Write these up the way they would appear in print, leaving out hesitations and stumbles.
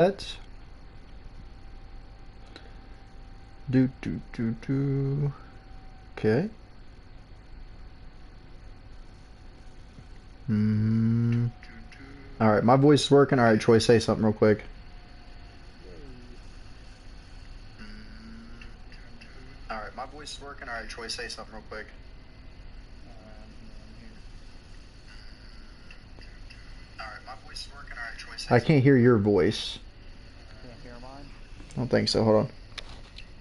Let's do. Okay. All right, my voice is working. All right, Troy, say something real quick. All right, my voice is working. All right, Troy, say something real quick. All right, my voice is working. All right, Troy, say. I can't hear your voice. Can't hear mine? I don't think so. Hold on.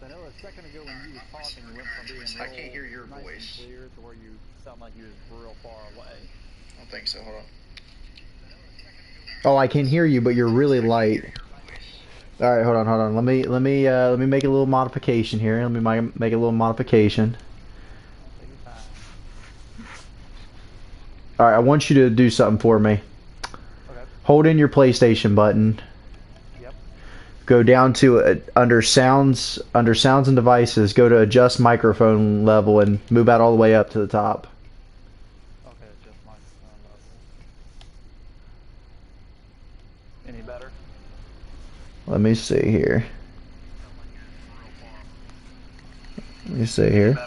I know a second ago when you were talking, you went from being real I can't hear your nice voice. and clear to where you sound like you was real far away. I don't think so. Hold on. Oh, I can hear you, but you're really light. All right, hold on. Let me make a little modification here. Let me make a little modification. Take your time. All right, I want you to do something for me. Okay. Hold in your PlayStation button. Yep. Go down to under sounds and devices. Go to adjust microphone level and move out all the way up to the top. Okay, adjust my sound level. Any better? Let me see here. Let me see here.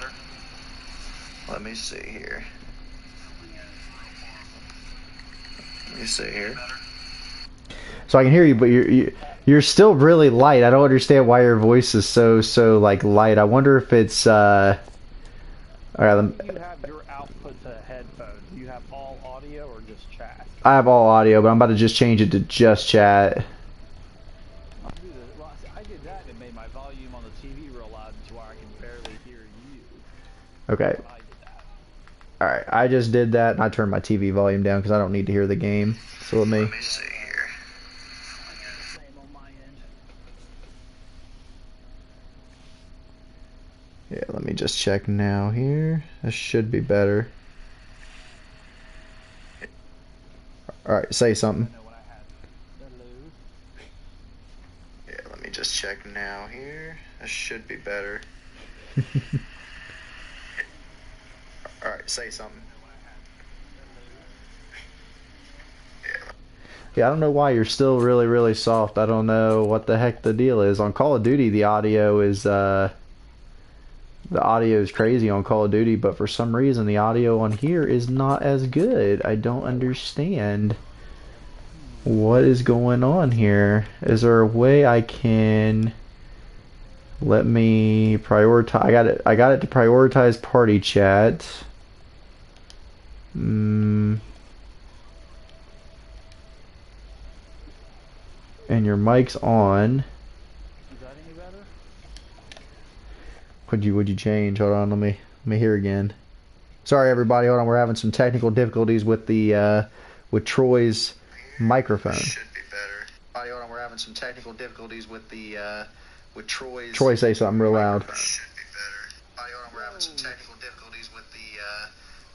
Let me see here. Let me see here. So I can hear you, but you're still really light. I don't understand why your voice is so like light. I wonder if it's all right. You have your output to headphones. Do you have all audio or just chat? I have all audio, but I'm about to just change it to just chat. I did that and it made my volume on the TV real loud to where I can barely hear you. Okay. Alright, I just did that and I turned my TV volume down because I don't need to hear the game. So let me see here. Same on my end. Yeah, let me just check now here. This should be better. Alright, say something. Yeah, let me just check now here. This should be better. Alright, say something. Yeah, I don't know why you're still really soft. I don't know what the heck the deal is. On Call of Duty, the audio is crazy on Call of Duty, but for some reason the audio on here is not as good. I don't understand what is going on here. Is there a way I can let me prioritize? I got it to prioritize party chat. And your mic's on. Is that any better? Would you change? Hold on, let me hear again. Sorry everybody, hold on, we're having some technical difficulties with the with Troy's microphone. Should be better. Hold on, we're having some technical difficulties with the with Troy's. Troy, say something real loud. Should be better. Hold on, we're having some technical difficulties with the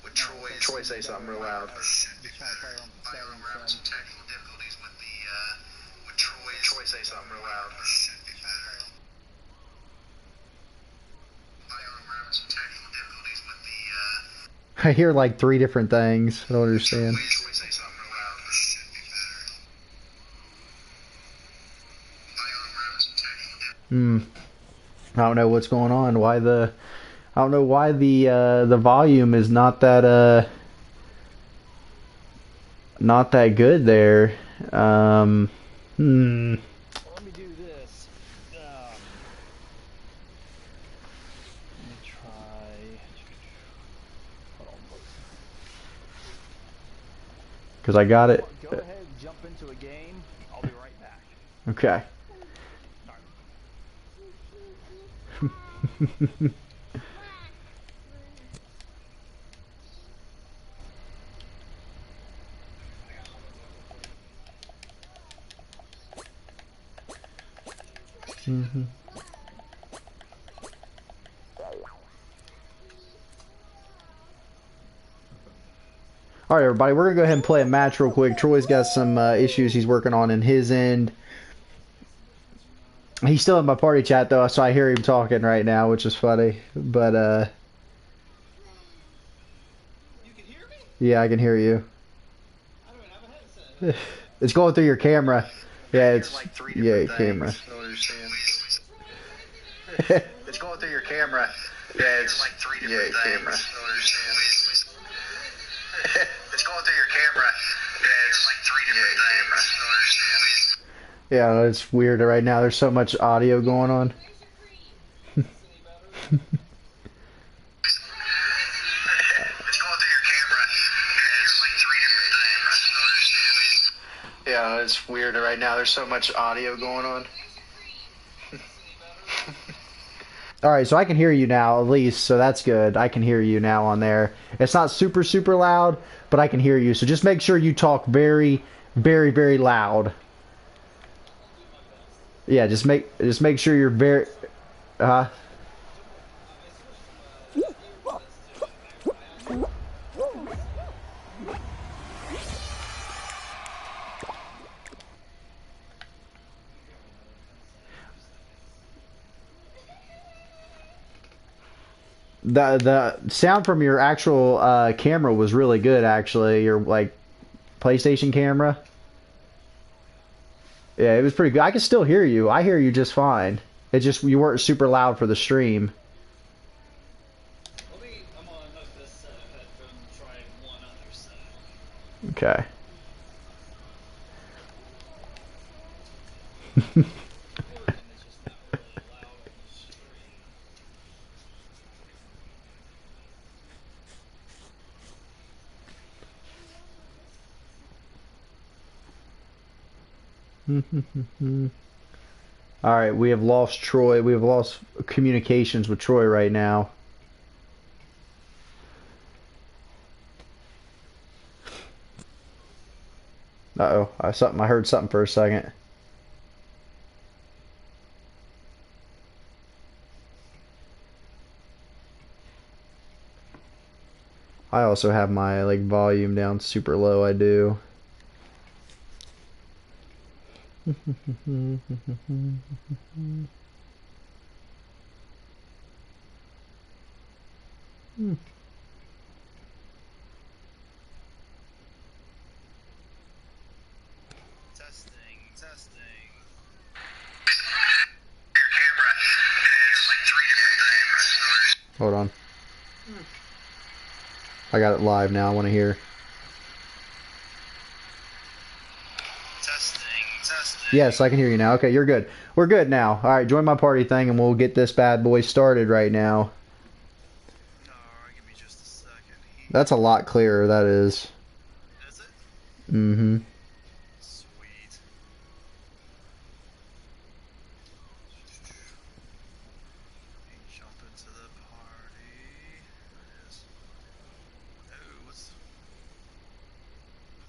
with Troy's. Troy, say something real loud. Should be better. Hold on, we're having some technical difficulties with the with Troy's. Troy, say something real loud. Should be better. I hear like 3 different things. I don't understand. I don't know what's going on. I don't know why the volume is not that good there. Let me do this. Let me try. Hold on. Because I got it. Go ahead, jump into a game. I'll be right back. Okay. Alright everybody, we're going to go ahead and play a match real quick. Troy's got some issues he's working on in his end. He's still in my party chat though, so I hear him talking right now, which is funny. But You can hear me? yeah, I can hear you. I don't have a headset. It's going through your camera. Yeah, it's yeah, camera. I don't understand. It's going through your camera. Yeah, it's like three yeah, different camera. things. I don't understand. It's going through your camera. Yeah, it's like three different things. I don't understand. Yeah, it's weird right now. There's so much audio going on. It's going through your camera. Yeah, it's like three different things. I don't understand. Yeah, it's weird right now. There's so much audio going on. All right, so I can hear you now at least, so that's good. I can hear you now on there. It's not super, super loud, but I can hear you. So just make sure you talk very, very, very loud. Yeah, just make sure you're very. The sound from your actual camera was really good, actually. Your like PlayStation camera. Yeah, it was pretty good. I can still hear you. I hear you just fine. It just you weren't super loud for the stream. I'm gonna hook this set of headphones and try one other set. Okay. It's just not really loud on the stream. All right, we have lost Troy. We have lost communications with Troy right now. Uh-oh, I heard something for a second. I also have my like volume down super low, I do. Testing. Your camera. Yeah, it's like three different things. Hold on. I got it live now. I want to hear. Testing. Yes, I can hear you now. Okay, you're good. We're good now. All right, join my party thing and we'll get this bad boy started right now. Alright, give me just a second here. That's a lot clearer, that is. Is it? Mm-hmm. Sweet. Jump into the party. There it is. Oh, what's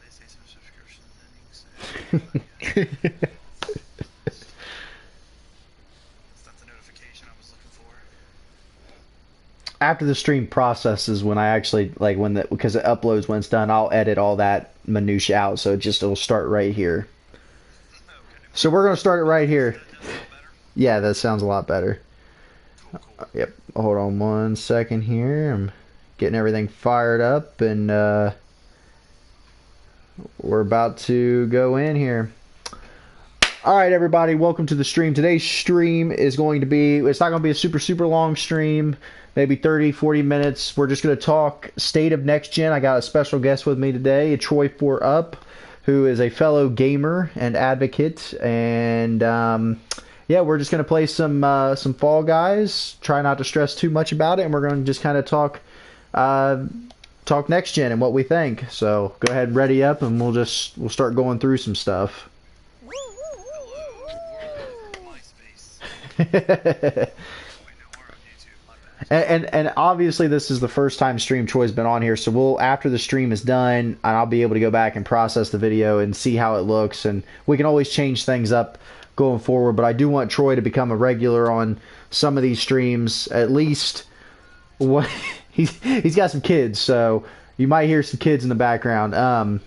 PlayStation subscription ending soon? Is that the notification I was looking for? After the stream processes, when I actually like because it uploads when it's done, I'll edit all that minutia out, so it'll start right here. Okay. So we're gonna start it right here. That sounds a little better. Yeah, that sounds a lot better. Cool. Yep. Hold on 1 second here. I'm getting everything fired up, and we're about to go in here. All right, everybody, welcome to the stream. Today's stream is going to be, it's not going to be a super, super long stream, maybe 30, 40 minutes. We're just going to talk state of next gen. I got a special guest with me today, Troy4up, who is a fellow gamer and advocate. And yeah, we're just going to play some Fall Guys, try not to stress too much about it, and we're going to just kind of talk next gen and what we think. So go ahead, ready up, and we'll start going through some stuff. MySpace. And obviously this is the first time Stream Troy's been on here, so we'll, after the stream is done, I'll be able to go back and process the video and see how it looks, and we can always change things up going forward. But I do want Troy to become a regular on some of these streams, at least. What he's got some kids, so you might hear some kids in the background,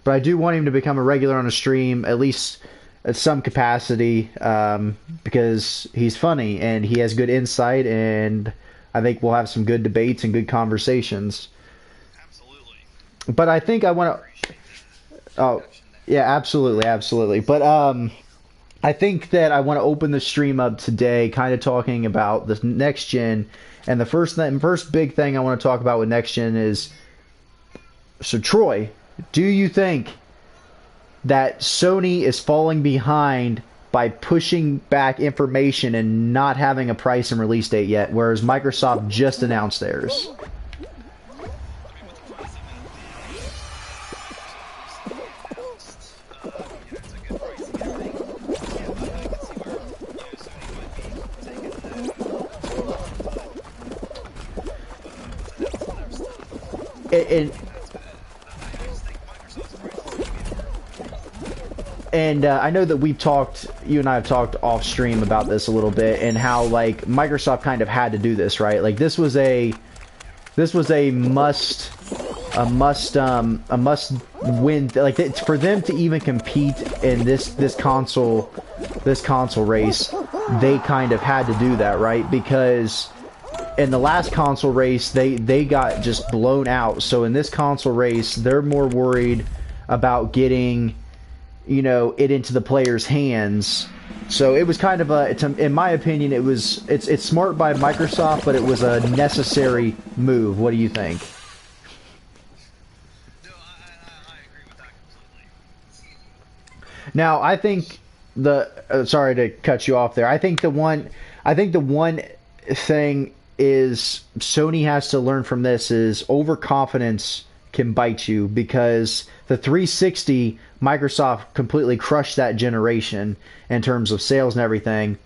but I do want him to become a regular on a stream, at least at some capacity, because he's funny and he has good insight, and I think we'll have some good debates and good conversations. Absolutely. But I think I want to. Oh, Yeah, absolutely, absolutely. But I think that I want to open the stream up today, kind of talking about the next gen. And the first big thing I want to talk about with next gen is, so Troy, do you think that Sony is falling behind by pushing back information and not having a price and release date yet, whereas Microsoft just announced theirs? And I know that you and I have talked off stream about this a little bit, and how like Microsoft kind of had to do this, right? Like this was a must win. Like for them to even compete in this console race, they kind of had to do that, right? Because in the last console race, they got just blown out. So in this console race, they're more worried about getting, you know, it into the players' hands. So it was kind of in my opinion, it's smart by Microsoft, but it was a necessary move. What do you think? No, I agree with that completely. Now, I think sorry to cut you off there. I think the one thing is Sony has to learn from this is overconfidence can bite you, because the 360 Microsoft completely crushed that generation in terms of sales and everything,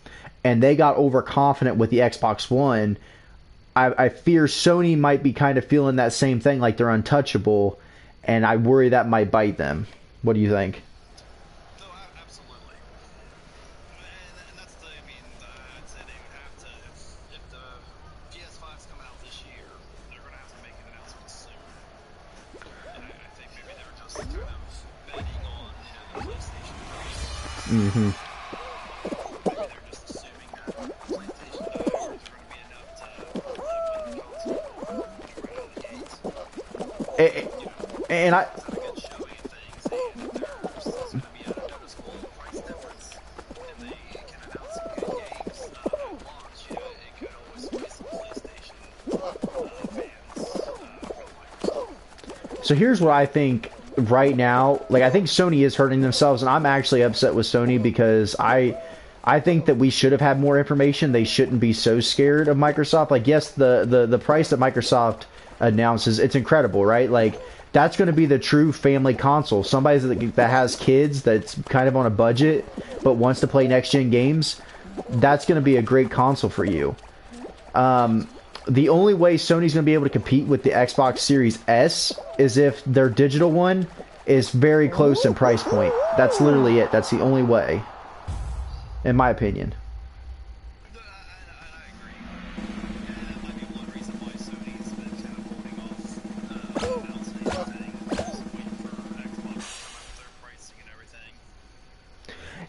and they got overconfident with the Xbox One. I fear Sony might be kind of feeling that same thing, like they're untouchable, and I worry that might bite them. What do you think? No, absolutely. And that's the, I mean, I'd say they would have to, if the PS5's coming out this year, they're going to have to make an announcement soon. And I think maybe they're just kind of betting on the PlayStation 3. Mm-hmm. Maybe they're just assuming that PlayStation 5 is going to be enough to win the console right out of the gates. And I. So here's what I think right now. Like, I think Sony is hurting themselves, and I'm actually upset with Sony because I think that we should have had more information. They shouldn't be so scared of Microsoft. Like, yes, the price that Microsoft announces, it's incredible, right? Like, that's going to be the true family console. Somebody that has kids, that's kind of on a budget but wants to play next gen games, that's going to be a great console for you. The only way Sony's going to be able to compete with the Xbox Series S is if their digital one is very close in price point. That's literally it. That's the only way, in my opinion. I agree. And that might be one reason why Sony's been kind of holding off announcing anything, just waiting for Xbox to come out with their pricing and everything.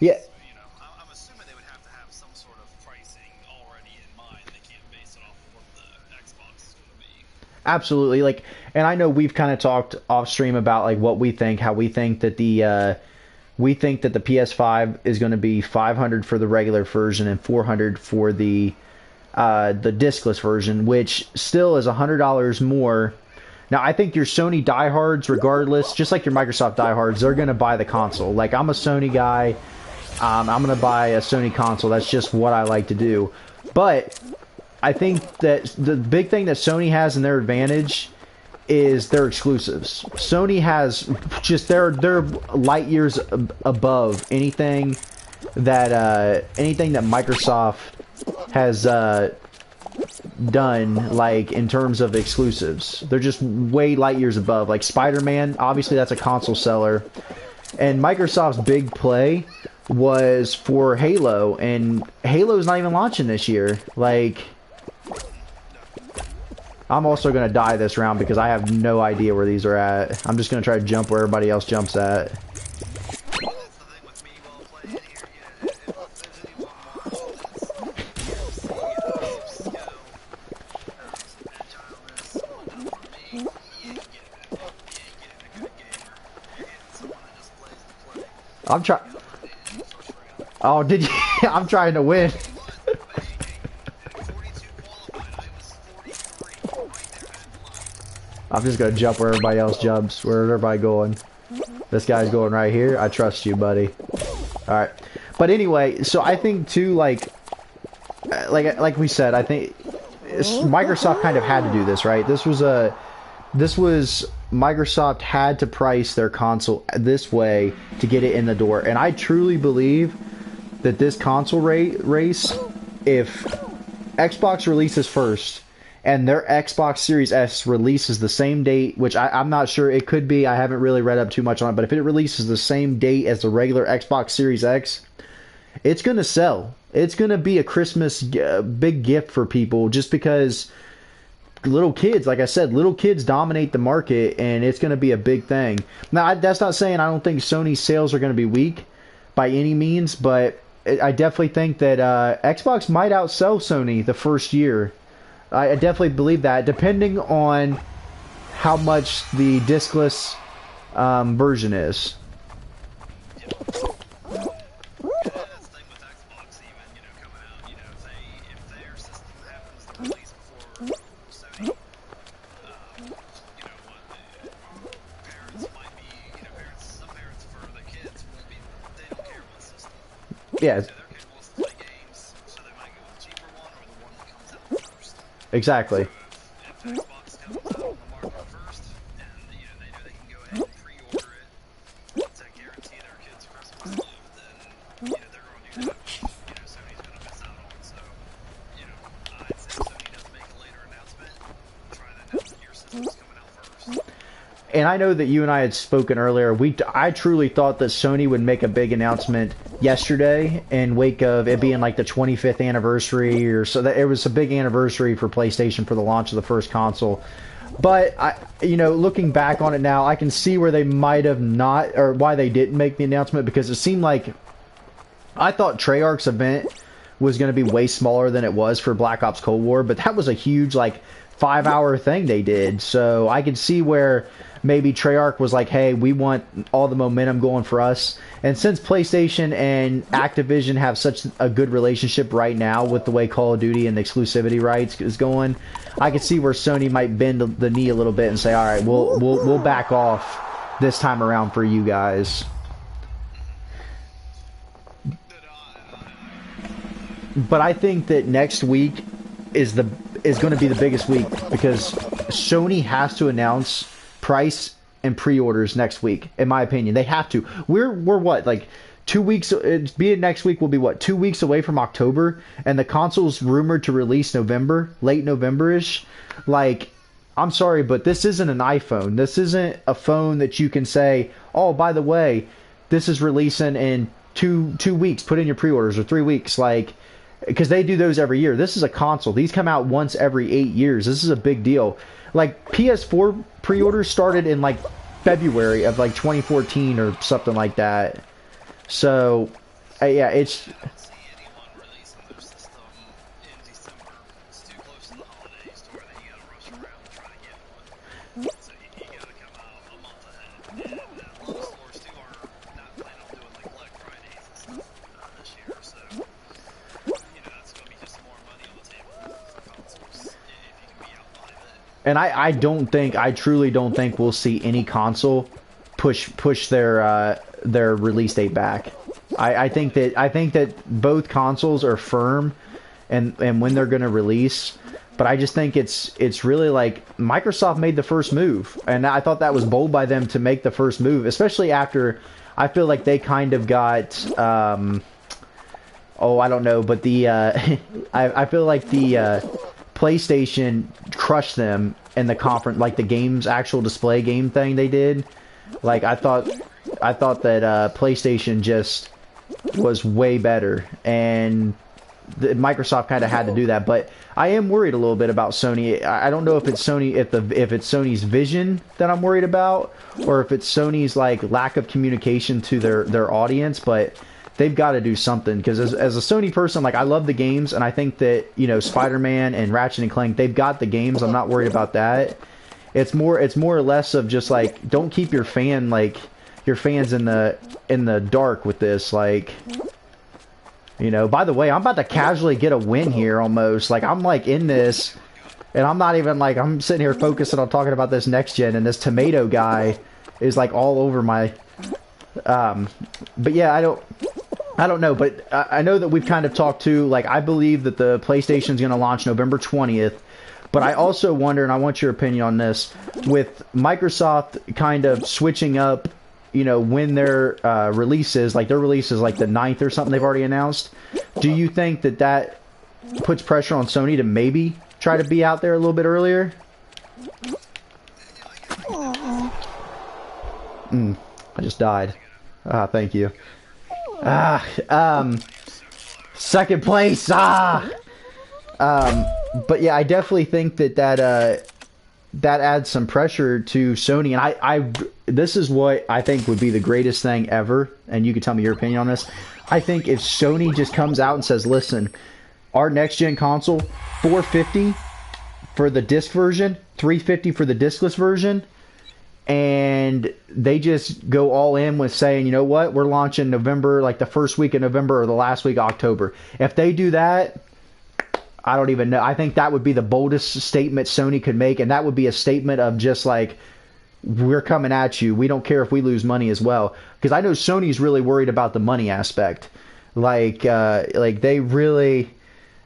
Yeah. You know, I'm assuming they would have to have some sort of pricing already in mind. They can't base it off of what the Xbox is going to be. Absolutely. Like, and I know we've kind of talked off stream about like what we think, how we think that the PS5 is going to be $500 for the regular version and $400 for the discless version, which still is $100 more. Now, I think your Sony diehards, regardless, just like your Microsoft diehards, they're going to buy the console. Like, I'm a Sony guy. I'm going to buy a Sony console. That's just what I like to do. But I think that the big thing that Sony has in their advantage is their exclusives. Sony has just they're light years above anything that Microsoft has done, like in terms of exclusives. They're just way light years above. Like Spider-Man, obviously that's a console seller, and Microsoft's big play was for Halo, and Halo's not even launching this year. Like, I'm also going to die this round because I have no idea where these are at. I'm just going to try to jump where everybody else jumps at. I'm trying. in the first round. Oh, did you? I'm trying to win. But, hey, 42 qualified. I was 43. Right there, head I'm just gonna jump where everybody else jumps. Where's everybody going? This guy's going right here. I trust you, buddy. All right. But anyway, so I think too, like we said, I think Microsoft kind of had to do this, right? This was Microsoft had to price their console this way to get it in the door, and I truly believe that this console race, if Xbox releases first and their Xbox Series S releases the same date, which I'm not sure, it could be, I haven't really read up too much on it, but if it releases the same date as the regular Xbox Series X, it's going to sell. It's going to be a Christmas big gift for people, just because little kids, like I said, little kids dominate the market, and it's going to be a big thing. Now, that's not saying I don't think Sony's sales are going to be weak by any means, but I definitely think that Xbox might outsell Sony the first year. I definitely believe that, depending on how much the discless version is. Yeah, that's the thing with Xbox, even, coming out, if their system happens to release before Sony, parents might be, some parents for their kids won't be, they don't care what system. Yeah, So their kid wants to play games, so they might go with the cheaper one or the one that comes out first. exactly. If Xbox comes out on the market first, and they know they can go ahead and pre-order it to guarantee their kids Christmas gift, then they're going to do that. Sony's going to miss out on. So I'd say Sony does make a later announcement. Try to announce that your system's coming out first. And I know that you and I had spoken earlier. I truly thought that Sony would make a big announcement yesterday in wake of it being like the 25th anniversary, or so that it was a big anniversary for PlayStation for the launch of the first console. But looking back on it now, I can see where they might have not, or why they didn't make the announcement, because it seemed like I thought Treyarch's event was going to be way smaller than it was for Black Ops Cold War, but that was a huge 5-hour thing they did. So I could see where maybe Treyarch was like, hey, we want all the momentum going for us. And since PlayStation and Activision have such a good relationship right now with the way Call of Duty and the exclusivity rights is going, I could see where Sony might bend the knee a little bit and say, all right, we'll back off this time around for you guys. But I think that next week is going to be the biggest week, because Sony has to announce price and pre-orders next week. In my opinion, they have to. We're what, 2 weeks? Being next week will be what, 2 weeks away from October, and the console's rumored to release November, late November-ish. I'm sorry, but this isn't an iPhone. This isn't a phone that you can say, oh, by the way, this is releasing in two weeks. Put in your pre-orders, or 3 weeks. Because they do those every year. This is a console. These come out once every 8 years. This is a big deal. PS4 pre-orders started in February of 2014 or something like that. So, yeah, it's. I don't see anyone releasing their system in December. It's too close to the holidays to where they gotta rush around to try to get one. So you gotta come out a month ahead. And a lot of stores too are not planning on doing Black Fridays and stuff this year. So that's gonna be just more money on the table for consoles if you can be out by then. And I truly don't think we'll see any console push their release date back. I think that both consoles are firm and when they're going to release, but I just think it's really Microsoft made the first move, and I thought that was bold by them to make the first move, especially after I feel like they kind of got I don't know, but the I feel like the PlayStation crushed them in the conference, the games, actual display game thing they did. I thought that PlayStation just was way better, and Microsoft kind of had to do that. But I am worried a little bit about Sony. I don't know if it's Sony's vision that I'm worried about, or if it's Sony's lack of communication to their audience. But they've got to do something, because as a Sony person, I love the games, and I think that Spider-Man and Ratchet and Clank, they've got the games. I'm not worried about that. It's more or less of just don't keep your fan your fans in the dark with this. Like, you know, by the way, I'm about to casually get a win here almost. Like, I'm like in this, and I'm not even like, I'm sitting here focusing on talking about this next gen, and this tomato guy is like all over my, but yeah, I don't know, but I know that we've kind of talked to, like, I believe that the PlayStation's going to launch November 20th, but I also wonder, and I want your opinion on this, with Microsoft kind of switching up, you know, when their release is, like their release is like the 9th or something they've already announced. Do you think that that puts pressure on Sony to maybe try to be out there a little bit earlier? I just died. Thank you. Second place. But yeah, I definitely think that adds some pressure to Sony, and this is what I think would be the greatest thing ever, and you can tell me your opinion on this. I think if Sony just comes out and says, listen, our next gen console, $450 for the disc version, $350 for the discless version, and they just go all in with saying, you know what, we're launching November, like the first week of November or the last week of October. If they do that, I don't even know. I think that would be the boldest statement Sony could make, and that would be a statement of just like, we're coming at you. We don't care if we lose money as well. Because I know Sony's really worried about the money aspect. Like they really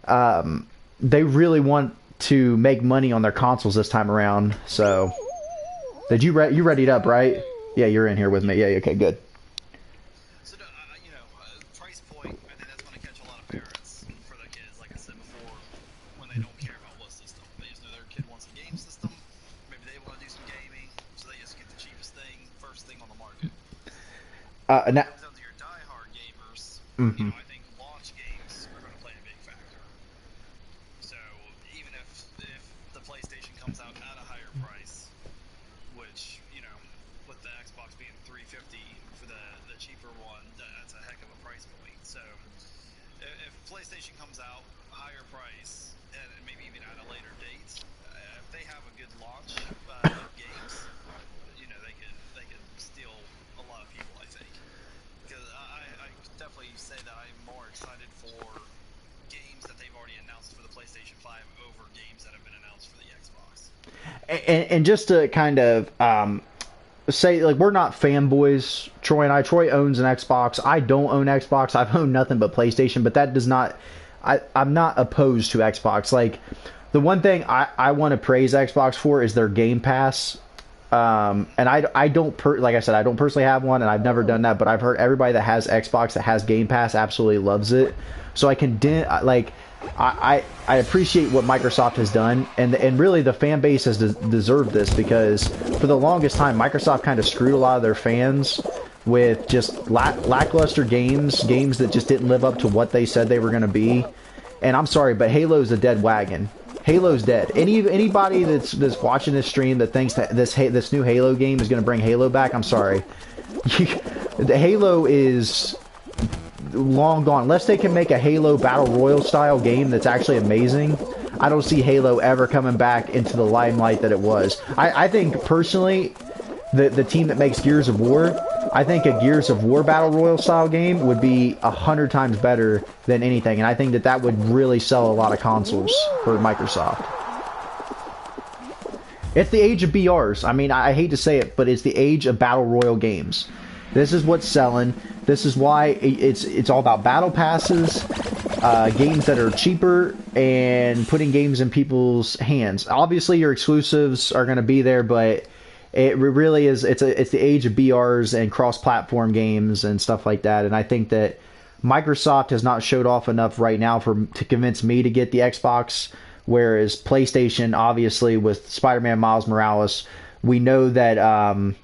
want to make money on their consoles this time around. So, did you readied up, right? Yeah, you're in here with me. Yeah, okay, good. So, you know, price point, I think that's going to catch a lot of parents for their kids, like I said before, when they don't care about what system. They just know their kid wants a game system. Maybe they want to do some gaming, so they just get the cheapest thing, first thing on the market. When it comes down to your die-hard gamers, you know, I think launch games are going to play a big factor. So even if the PlayStation comes out at a higher price, which, you know, with the Xbox being $350 for the cheaper one, that's a heck of a price point. So if PlayStation comes out higher price and maybe even at a later date, if they have a good launch of games, you know, they could steal a lot of people, I think. Because I definitely say that I'm more excited for games that they've already announced for the PlayStation 5 over games that have been announced for the Xbox. And just to kind of say, like, we're not fanboys, Troy and I. Troy owns an Xbox. I don't own Xbox. I've owned nothing but PlayStation, but that does not... I'm not opposed to Xbox. Like, the one thing I want to praise Xbox for is their Game Pass. And I don't... like I said, I don't personally have one, and I've never done that, but I've heard everybody that has Xbox that has Game Pass absolutely loves it. So I can... I appreciate what Microsoft has done, and really the fan base has deserved this, because for the longest time Microsoft kind of screwed a lot of their fans with just lackluster games that just didn't live up to what they said they were going to be. And I'm sorry, but Halo's a dead wagon. Halo's dead. Anybody that's watching this stream that thinks that this new Halo game is going to bring Halo back, I'm sorry. The Halo is long gone. Unless they can make a Halo Battle Royale style game that's actually amazing, I don't see Halo ever coming back into the limelight that it was. I think personally, the team that makes Gears of War, I think a Gears of War Battle Royale style game would be 100 times better than anything, and I think that would really sell a lot of consoles for Microsoft. It's the age of BRs. I mean, I hate to say it, but it's the age of Battle Royale games. This is what's selling. This is why it's all about battle passes, games that are cheaper, and putting games in people's hands. Obviously, your exclusives are going to be there, but it really is. It's the age of BRs and cross-platform games and stuff like that. And I think that Microsoft has not showed off enough right now to convince me to get the Xbox. Whereas PlayStation, obviously, with Spider-Man Miles Morales, we know that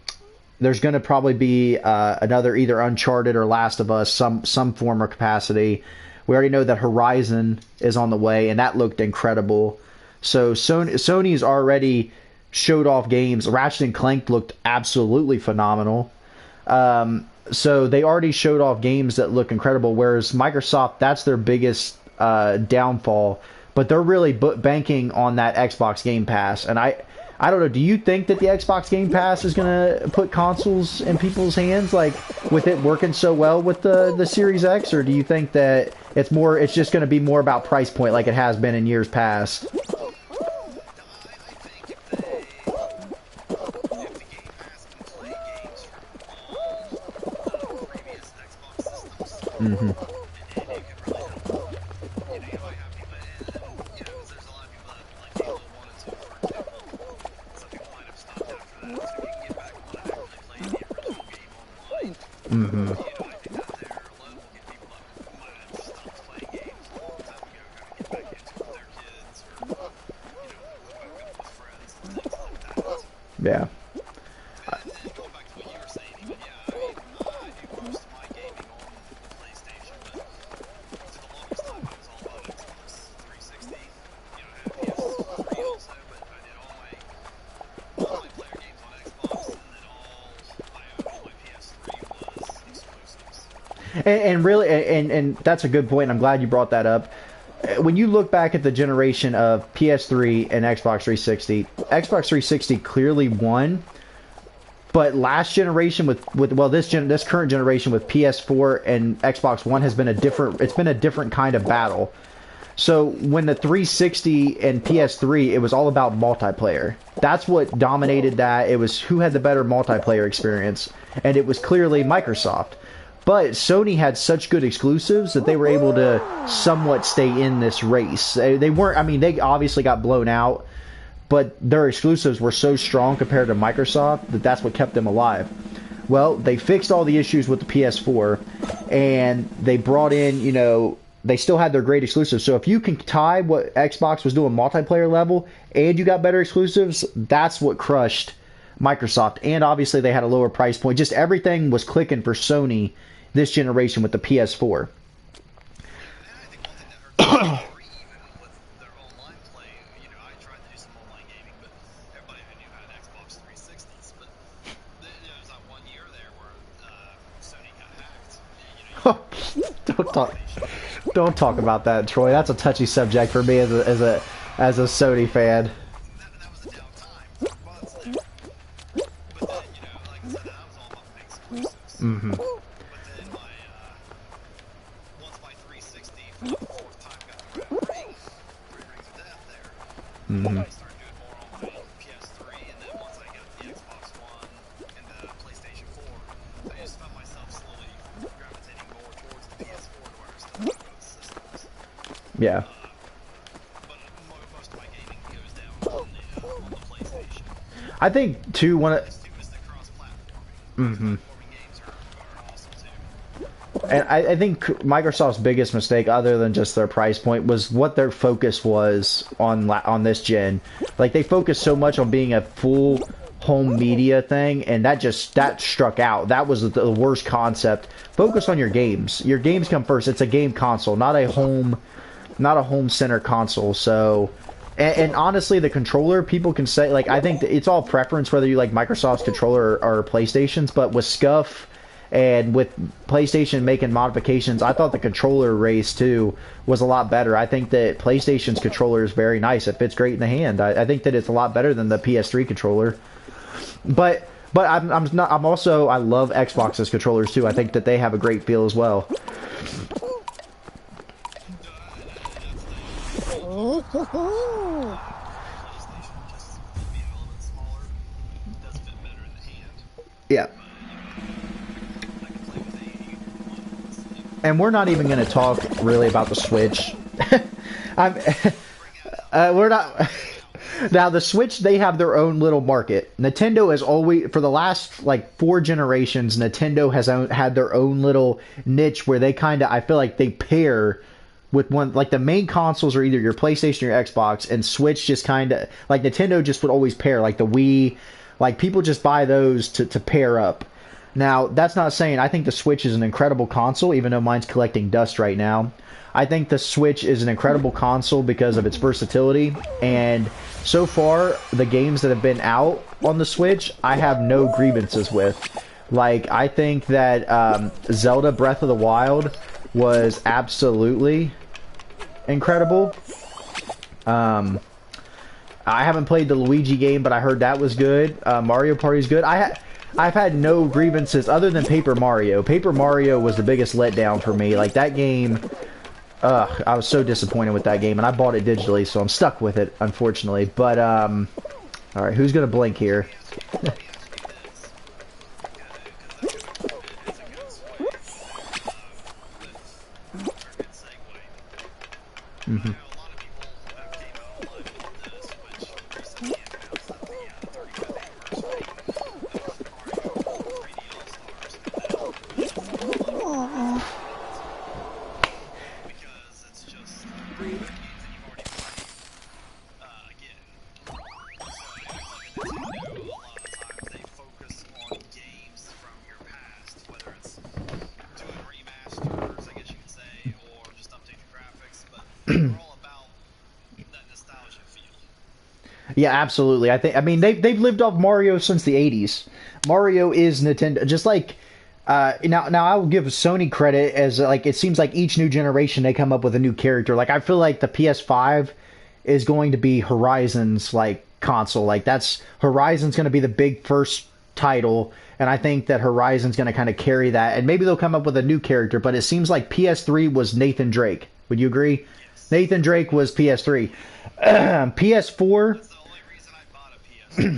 there's going to probably be another either Uncharted or Last of Us, some form or capacity. We already know that Horizon is on the way, and that looked incredible. So Sony's already showed off games. Ratchet & Clank looked absolutely phenomenal. So they already showed off games that look incredible, whereas Microsoft, that's their biggest downfall. But they're really banking on that Xbox Game Pass, and I I don't know. Do you think that the Xbox Game Pass is gonna put consoles in people's hands, like with it working so well with the Series X, or do you think that it's just gonna be more about price point, like it has been in years past? Mm-hmm. Mm-hmm. Yeah. And really, and that's a good point. I'm glad you brought that up. When you look back at the generation of PS3 and Xbox 360, Xbox 360 clearly won. But last generation with this current generation with PS4 and Xbox One has been a different kind of battle. So when the 360 and PS3, it was all about multiplayer. That's what dominated that. It was who had the better multiplayer experience, and it was clearly Microsoft. But Sony had such good exclusives that they were able to somewhat stay in this race. They weren't, I mean, they obviously got blown out, but their exclusives were so strong compared to Microsoft that that's what kept them alive. Well, they fixed all the issues with the PS4, and they brought in, you know, they still had their great exclusives. So if you can tie what Xbox was doing multiplayer level, and you got better exclusives, that's what crushed Microsoft. And obviously they had a lower price point. Just everything was clicking for Sony this generation with the PS4. Don't talk about that, Troy. That's a touchy subject for me as a Sony fan. Mm-hmm. Mm-hmm. Yeah. I think too one of. Mm-hmm. And I think Microsoft's biggest mistake, other than just their price point, was what their focus was on this gen. Like, they focused so much on being a full home media thing, and that struck out. That was the worst concept. Focus on your games. Your games come first. It's a game console, not a home center console. So, and honestly, the controller, people can say, like, I think it's all preference whether you like Microsoft's controller or PlayStation's. But with SCUF and with PlayStation making modifications, I thought the controller race too was a lot better. I think that PlayStation's controller is very nice. It fits great in the hand. I think that it's a lot better than the PS3 controller. But I love Xbox's controllers too. I think that they have a great feel as well. Yeah. And we're not even going to talk really about the Switch. We're not. Now, the Switch, they have their own little market. Nintendo has always, for the last, like, 4 generations, Nintendo has had their own little niche where they kind of, I feel like they pair with one, like, the main consoles are either your PlayStation or your Xbox, and Switch just kind of, like, Nintendo just would always pair, like the Wii, like, people just buy those to pair up. Now, that's not saying I think the Switch is an incredible console, even though mine's collecting dust right now. I think the Switch is an incredible console because of its versatility, and so far, the games that have been out on the Switch, I have no grievances with. Like, I think that Zelda Breath of the Wild was absolutely incredible. I haven't played the Luigi game, but I heard that was good. Mario Party's good. I've had no grievances other than Paper Mario. Paper Mario was the biggest letdown for me. Like, that game, I was so disappointed with that game, and I bought it digitally, so I'm stuck with it, unfortunately. But, alright, who's gonna blink here? Mm-hmm. Yeah, absolutely. I mean they've lived off Mario since the 80s. Mario is Nintendo, just like now I will give Sony credit as like it seems like each new generation they come up with a new character. Like I feel like the PS5 is going to be Horizon's like console. Like that's Horizon's going to be the big first title, and I think that Horizon's going to kind of carry that. And maybe they'll come up with a new character, but it seems like PS3 was Nathan Drake. Would you agree? Yes. Nathan Drake was PS3. PS4 honestly,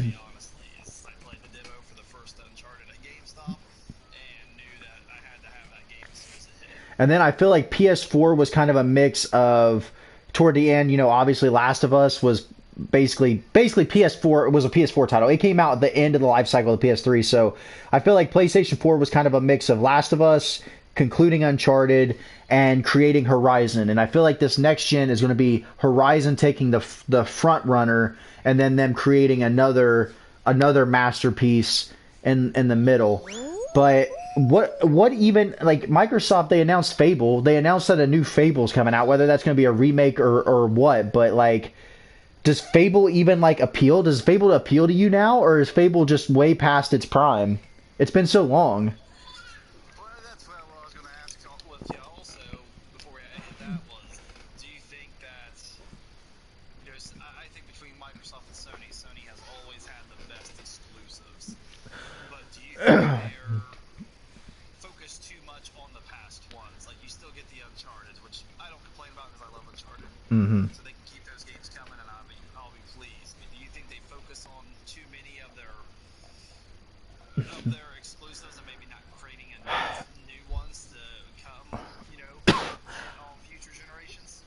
is I played the demo for the first Uncharted at GameStop and knew that I had to have that game as soon as it hit. And then I feel like PS4 was kind of a mix of, toward the end, you know, obviously Last of Us was basically PS4. It was a PS4 title. It came out at the end of the life cycle of the PS3. So I feel like PlayStation 4 was kind of a mix of Last of Us, concluding Uncharted, and creating Horizon. And I feel like this next gen is going to be Horizon taking the front runner, and then them creating another masterpiece in the middle. But what even, like, Microsoft, they announced Fable. They announced that a new Fable's coming out, whether that's going to be a remake or what. But like, does Fable even like appeal? Does Fable appeal to you now, or is Fable just way past its prime? It's been so long. Focus too much on the past ones. Like you still get the Uncharted, which I don't complain about because I love Uncharted. Mm-hmm. So they can keep those games coming, and I'll be pleased. But do you think they focus on too many of their exclusives and maybe not creating enough new ones to come, you know, on future generations?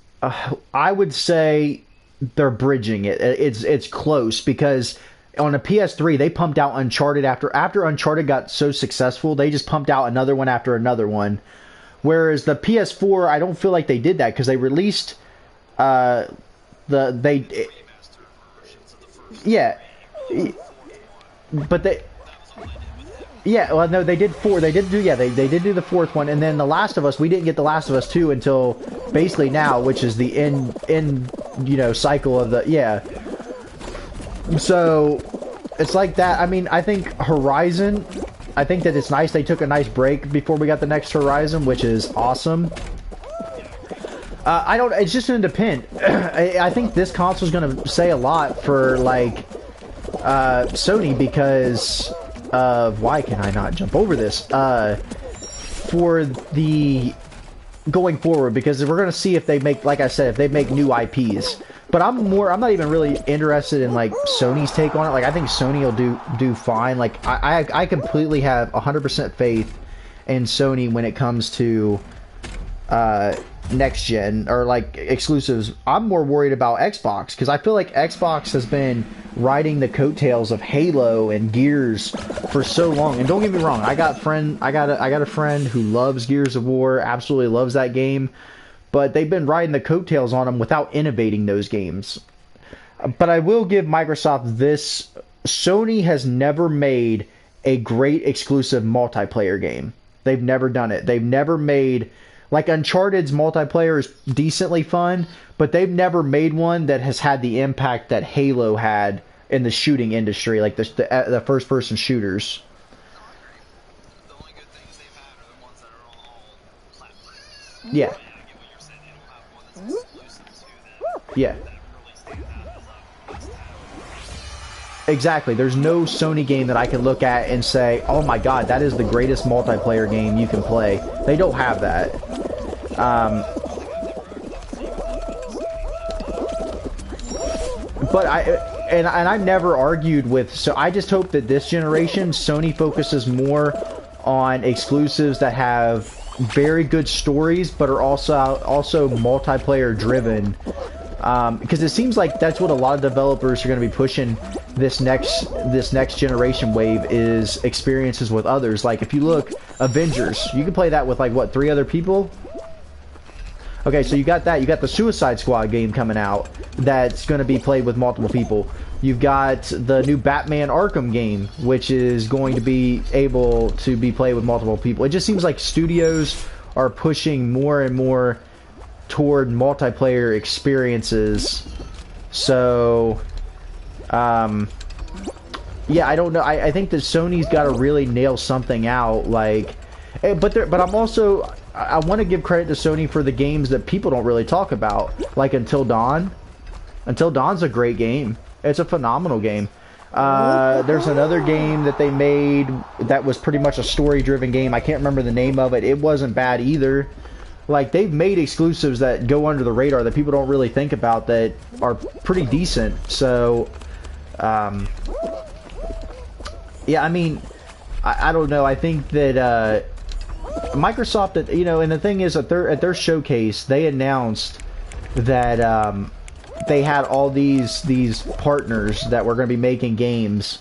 I would say they're bridging it. It's close because on a PS3 they pumped out Uncharted after Uncharted got so successful, they just pumped out another one after another one. Whereas the PS4, I don't feel like they did that because they released yeah, but they. Yeah, well, no, they did four. They did do, yeah, they did do the fourth one, and then The Last of Us. We didn't get The Last of Us 2 until basically now, which is the end, you know, cycle of the, yeah. So it's like that. I mean, I think Horizon. I think that it's nice they took a nice break before we got the next Horizon, which is awesome. I don't. It's just gonna depend. I think this console is gonna say a lot for like Sony because. Why can I not jump over this? For the going forward, because we're gonna see if they make, like I said, if they make new IPs. But I'm not even really interested in like Sony's take on it. Like I think Sony will do fine. Like I completely have 100% faith in Sony when it comes to next gen or like exclusives. I'm more worried about Xbox because I feel like Xbox has been riding the coattails of Halo and Gears for so long. And don't get me wrong, I got a friend who loves Gears of War, absolutely loves that game, but they've been riding the coattails on them without innovating those games. But I will give Microsoft this: Sony has never made a great exclusive multiplayer game. They've never done it. They've never made, like, Uncharted's multiplayer is decently fun, but they've never made one that has had the impact that Halo had in the shooting industry, like the first-person shooters. The only good things they've had are the ones that are on all platforms. Yeah. I get what you're saying. They don't have one that's exclusive to them. Yeah. That really stands out as a must-have Exactly. There's no Sony game that I can look at and say, oh my god, that is the greatest multiplayer game you can play. They don't have that. But I've never argued with, so I just hope that this generation Sony focuses more on exclusives that have very good stories but are also multiplayer driven, because it seems like that's what a lot of developers are going to be pushing this next generation wave, is experiences with others. Like if you look, Avengers, you can play that with like what, 3 other people? Okay, so you got that. You got the Suicide Squad game coming out that's going to be played with multiple people. You've got the new Batman Arkham game, which is going to be able to be played with multiple people. It just seems like studios are pushing more and more toward multiplayer experiences. So, yeah, I don't know. I think that Sony's got to really nail something out. Like, but I'm also, I want to give credit to Sony for the games that people don't really talk about, like Until Dawn. Until Dawn's a great game. It's a phenomenal game. There's another game that they made that was pretty much a story-driven game. I can't remember the name of it. It wasn't bad either. Like, they've made exclusives that go under the radar that people don't really think about that are pretty decent. So, yeah, I mean, I don't know. I think that Microsoft, you know, and the thing is, at their showcase, they announced that they had all these partners that were going to be making games,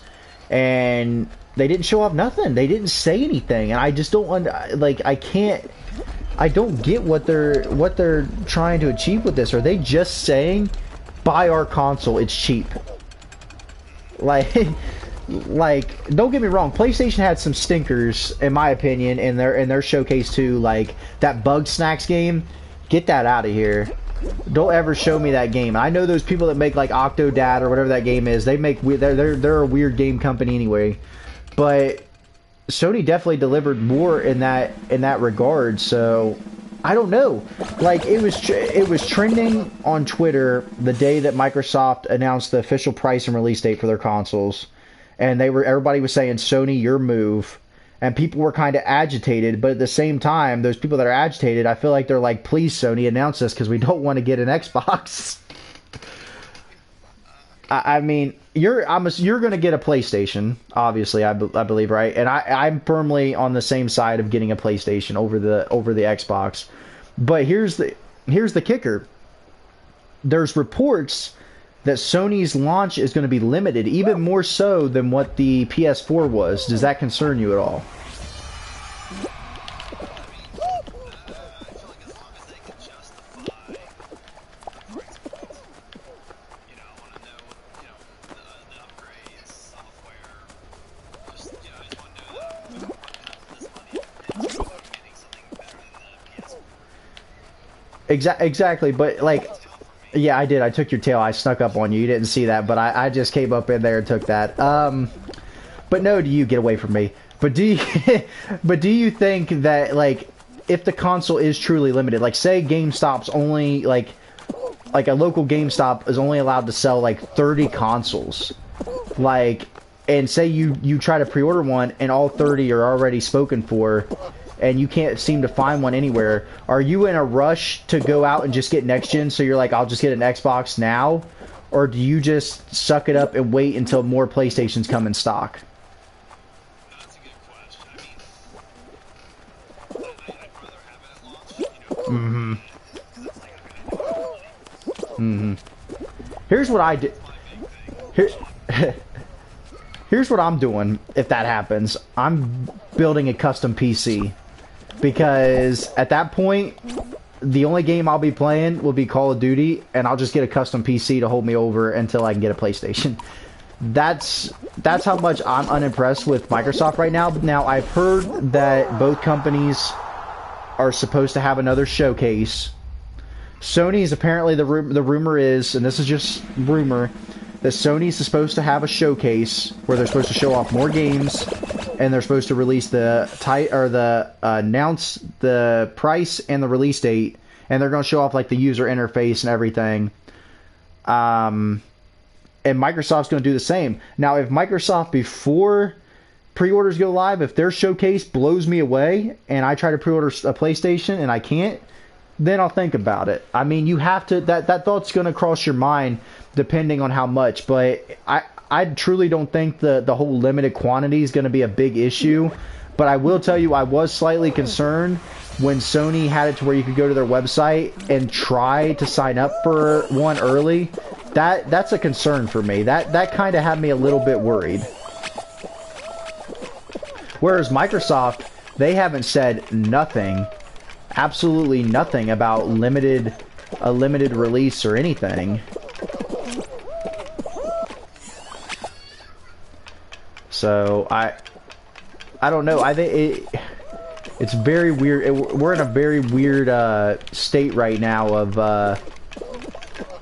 and they didn't show off nothing. They didn't say anything, and I just don't I don't get what they're trying to achieve with this. Are they just saying, buy our console, it's cheap? Like don't get me wrong, PlayStation had some stinkers in my opinion in their showcase too, like that Bug Snacks game. Get that out of here. Don't ever show me that game. I know those people that make like Octodad or whatever that game is. They're a weird game company anyway. But Sony definitely delivered more in that regard. So I don't know. Like it was trending on Twitter the day that Microsoft announced the official price and release date for their consoles, and everybody was saying, Sony, your move. And people were kind of agitated, but at the same time, those people that are agitated, I feel like they're like, please, Sony, announce this, because we don't want to get an Xbox. I mean, you're going to get a PlayStation, obviously, I believe, right? And I'm firmly on the same side of getting a PlayStation over the Xbox. But here's the kicker. There's reports that Sony's launch is going to be limited, even more so than what the PS4 was. Does that concern you at all? Exactly, but like, yeah, I did. I took your tail. I snuck up on you. You didn't see that, but I just came up in there and took that. But no, do you get away from me? But do you think that, like, if the console is truly limited, like say GameStop's only like a local GameStop is only allowed to sell like 30 consoles, like, and say you try to pre-order one and all 30 are already spoken for, and you can't seem to find one anywhere, are you in a rush to go out and just get next gen, so you're like, I'll just get an Xbox now? Or do you just suck it up and wait until more PlayStations come in stock? That's a good question. I mean, I'd rather have it at launch, you know? Here's what I do. Here's what I'm doing if that happens. I'm building a custom PC. Because at that point, the only game I'll be playing will be Call of Duty, and I'll just get a custom PC to hold me over until I can get a PlayStation. That's how much I'm unimpressed with Microsoft right now. Now, I've heard that both companies are supposed to have another showcase. Sony's apparently, the rumor is, and this is just rumor, that Sony's supposed to have a showcase where they're supposed to show off more games, and they're supposed to release announce the price and the release date, and they're going to show off like the user interface and everything. and Microsoft's going to do the same. Now, if Microsoft, before pre-orders go live, if their showcase blows me away and I try to pre-order a PlayStation and I can't, then I'll think about it. I mean, you have to, that thought's going to cross your mind depending on how much, but I truly don't think the whole limited quantity is going to be a big issue. But I will tell you, I was slightly concerned when Sony had it to where you could go to their website and try to sign up for one early. That's a concern for me. That kind of had me a little bit worried. Whereas Microsoft, they haven't said nothing, absolutely nothing about a limited release or anything. So I don't know. I think it's very weird. We're in a very weird state right now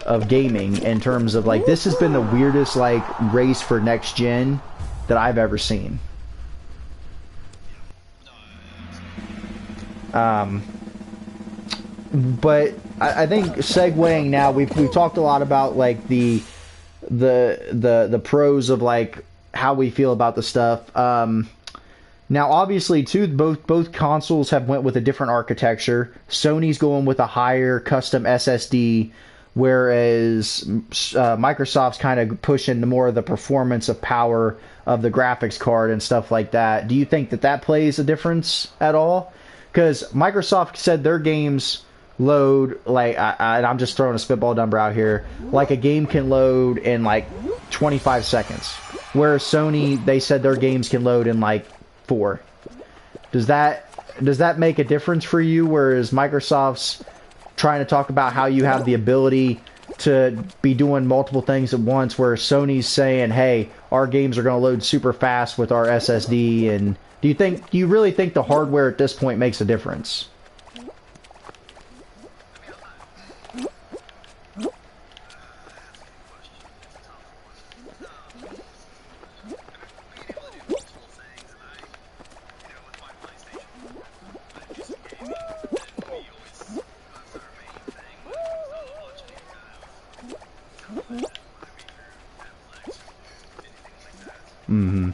of gaming in terms of, like, this has been the weirdest, like, race for next gen that I've ever seen. But I think segueing now, we've talked a lot about, like, the pros of, like, how we feel about the stuff. Now, obviously, too, both consoles have went with a different architecture. Sony's going with a higher custom SSD, whereas Microsoft's kind of pushing the more of the performance of power of the graphics card and stuff like that. Do you think that plays a difference at all? Because Microsoft said their games load, like, I'm just throwing a spitball number out here, like a game can load in like 25 seconds. Whereas Sony, they said their games can load in like 4. Does that make a difference for you? Whereas Microsoft's trying to talk about how you have the ability to be doing multiple things at once, where Sony's saying, hey, our games are going to load super fast with our SSD. And do you really think the hardware at this point makes a difference? Mm-hmm.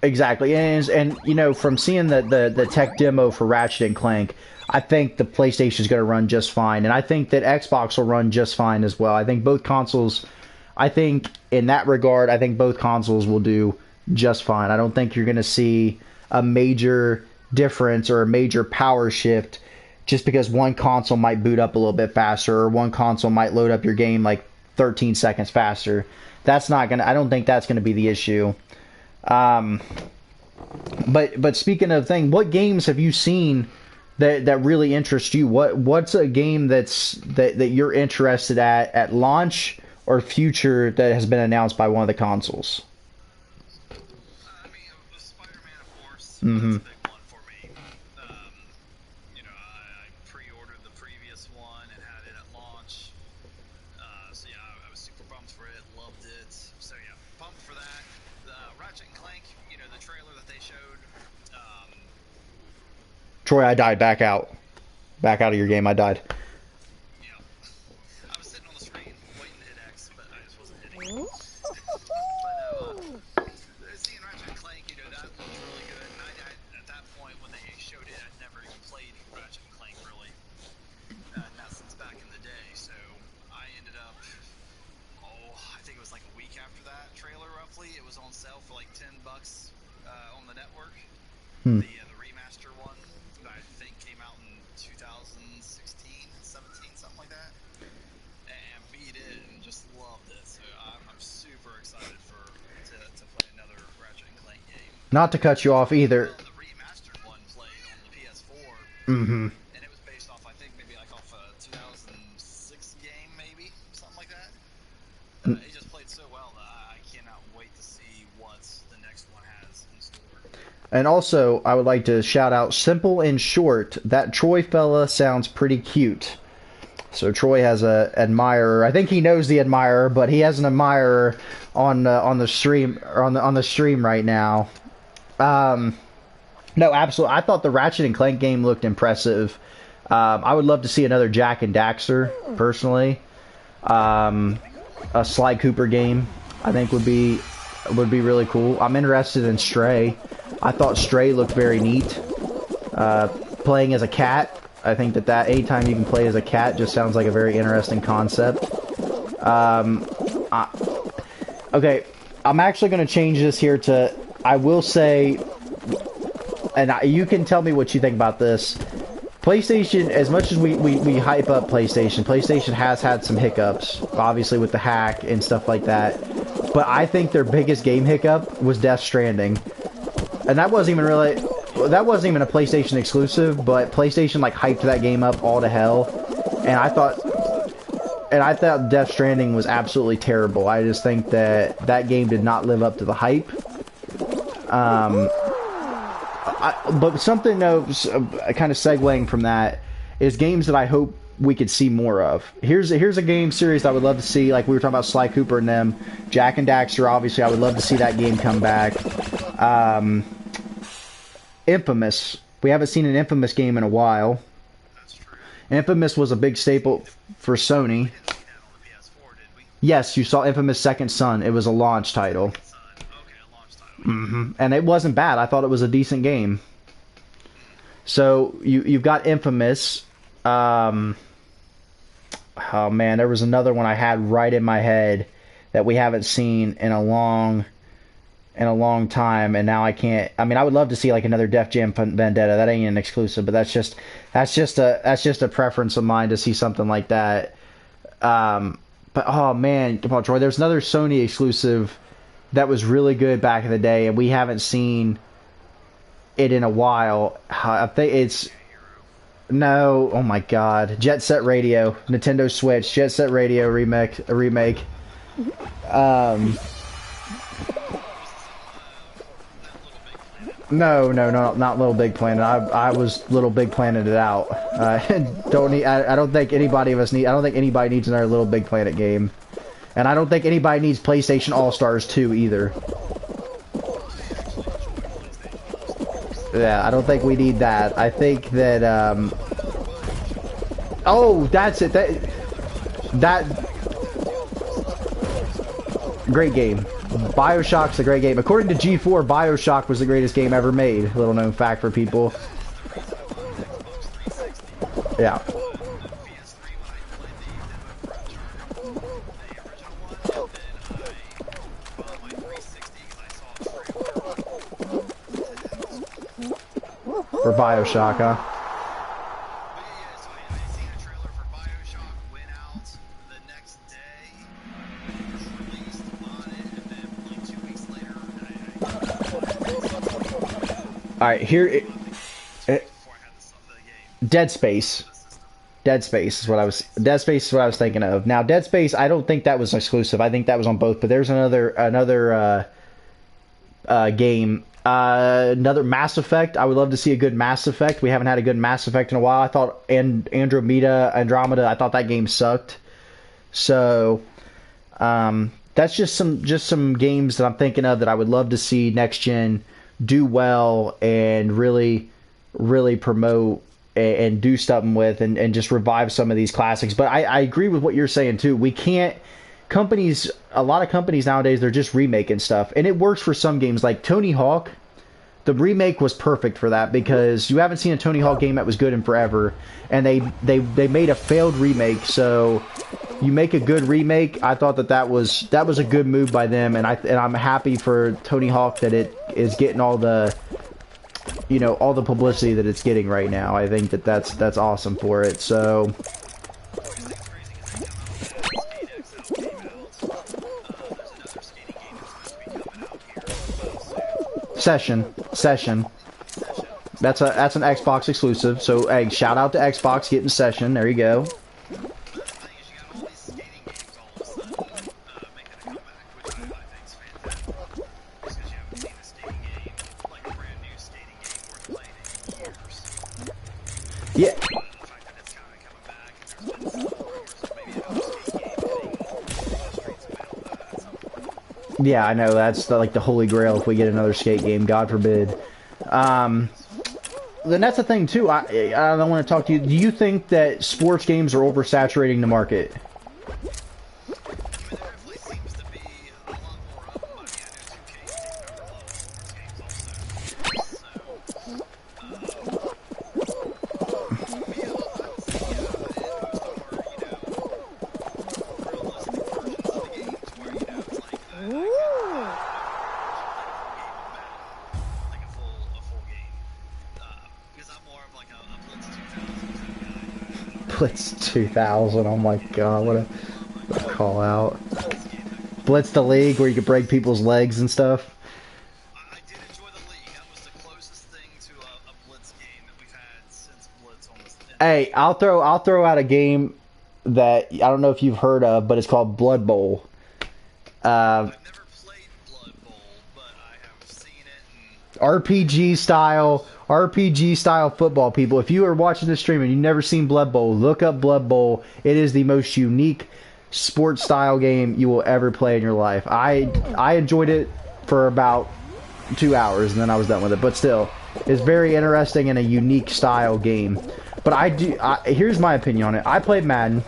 Exactly, and you know, from seeing the tech demo for Ratchet and Clank, I think the PlayStation is going to run just fine, and I think that Xbox will run just fine as well. I think both consoles, I think in that regard, I think both consoles will do just fine. I don't think you're going to see a major difference or a major power shift just because one console might boot up a little bit faster or one console might load up your game like 13 seconds faster. That's not going to, I don't think that's going to be the issue. But speaking of thing, what games have you seen that really interest you? What's a game that you're interested at launch or future that has been announced by one of the consoles? I mean, Spider-Man, of course. Mm-hmm. That's a big one for me. You know, I pre-ordered the previous one and had it at launch. So yeah, I was super pumped for it, loved it. So yeah, pumped for that. Ratchet and Clank, you know, the trailer that they showed. Troy, I died. Back out of your game. I died. Yeah, I was sitting on the screen waiting to hit X, but I just wasn't hitting it. But seeing Ratchet and Clank, you know, that looked really good. And I at that point when they showed it, I'd never even played Ratchet and Clank really, not since back in the day. So I ended up, I think it was like a week after that trailer roughly. It was on sale for like $10 on the network. The remaster one that I think came out in 2016, 17, something like that. And beat it and just loved it. So I'm super excited to play another Ratchet and Clank game. Not to cut you off either. The remastered one played on the PS4. Mm-hmm. And it was based off, I think, maybe like off a 2006 game, maybe something like that. It just played so well that I cannot wait to see what the next one has in store. And also, I would like to shout out Simple and Short. That Troy fella sounds pretty cute. So Troy has a admirer. I think he knows the admirer, but he has an admirer on the stream or on the stream right now. No, absolutely. I thought the Ratchet and Clank game looked impressive. I would love to see another Jack and Daxter, personally. A Sly Cooper game, I think would be really cool. I'm interested in Stray. I thought Stray looked very neat. Playing as a cat, I think that anytime you can play as a cat just sounds like a very interesting concept. Okay, I'm actually going to change this here to, I will say, and you can tell me what you think about this. PlayStation, as much as we hype up PlayStation has had some hiccups, obviously with the hack and stuff like that. But I think their biggest game hiccup was Death Stranding. And that wasn't even a PlayStation exclusive, but PlayStation like hyped that game up all to hell. And I thought Death Stranding was absolutely terrible. I just think that game did not live up to the hype. But something else, kind of segueing from that, is games that I hope we could see more of. Here's a game series I would love to see, like we were talking about Sly Cooper and them. Jack and Daxter, obviously, I would love to see that game come back. Infamous. We haven't seen an Infamous game in a while. That's true. Infamous was a big staple for Sony. We didn't see that on the PS4, did we? Yes, you saw Infamous Second Son. It was a launch title. Okay, a launch title. And it wasn't bad. I thought it was a decent game. So you've got Infamous. Oh man, there was another one I had right in my head that we haven't seen in a long time, and now I can't. I mean, I would love to see like another Def Jam Vendetta. That ain't an exclusive, but that's just a preference of mine to see something like that. But oh man, come on, Troy. There's another Sony exclusive that was really good back in the day, and we haven't seen it in a while. I think it's no. Oh my God, Jet Set Radio, Nintendo Switch, Jet Set Radio remake. No, not Little Big Planet. I was Little Big Planet it out. I don't think anybody needs another Little Big Planet game, and I don't think anybody needs PlayStation All Stars 2 either. Yeah, I don't think we need that. I think that oh, that's it. That great game. BioShock's a great game. According to G4, BioShock was the greatest game ever made. Little known fact for people. Yeah. For BioShock, huh? Alright, here... Dead Space. Dead Space is what I was thinking of. Now, Dead Space, I don't think that was exclusive. I think that was on both, but there's another game. Another Mass Effect. I would love to see a good Mass Effect. We haven't had a good Mass Effect in a while. I thought Andromeda, I thought that game sucked. So, that's just some games that I'm thinking of that I would love to see next gen do well and really promote and do something with and just revive some of these classics. But I agree with what you're saying too. We can't, a lot of companies nowadays, they're just remaking stuff, and it works for some games. Like Tony Hawk, the remake was perfect for that, because you haven't seen a Tony Hawk game that was good in forever, and they made a failed remake. So you make a good remake. I thought that was a good move by them, and I'm happy for Tony Hawk that it is getting all the publicity that it's getting right now. I think that's awesome for it. So Session. That's an Xbox exclusive. So hey, shout out to Xbox getting Session. There you go. Yeah. Yeah, I know that's like the holy grail if we get another skate game. God forbid. Then that's the thing too. I don't want to talk to you. Do you think that sports games are oversaturating the market? Blitz 2000. Oh my god, what a call out. Blitz the League where you could break people's legs and stuff. I did enjoy the league. That was the closest thing to a Blitz game that we've had since Blitz on this. Hey, I'll throw out a game that I don't know if you've heard of, but it's called Blood Bowl. I've never played Blood Bowl, but I have seen it. RPG style football, people. If you are watching this stream and you've never seen Blood Bowl, look up Blood Bowl. It is the most unique sports style game you will ever play in your life. I enjoyed it for about 2 hours and then I was done with it, but still, it's very interesting and a unique style game. But here's my opinion on it. I play Madden.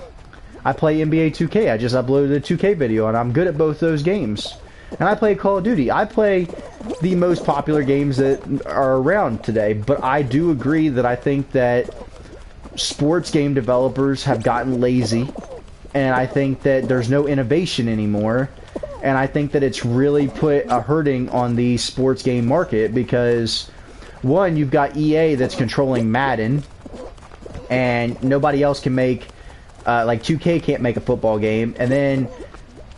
I play NBA 2K. I just uploaded a 2K video and I'm good at both those games. And I play Call of Duty. I play the most popular games that are around today, but I do agree that I think that sports game developers have gotten lazy, and I think that there's no innovation anymore, and I think that it's really put a hurting on the sports game market because, one, you've got EA that's controlling Madden, and nobody else can make, like 2K can't make a football game, and then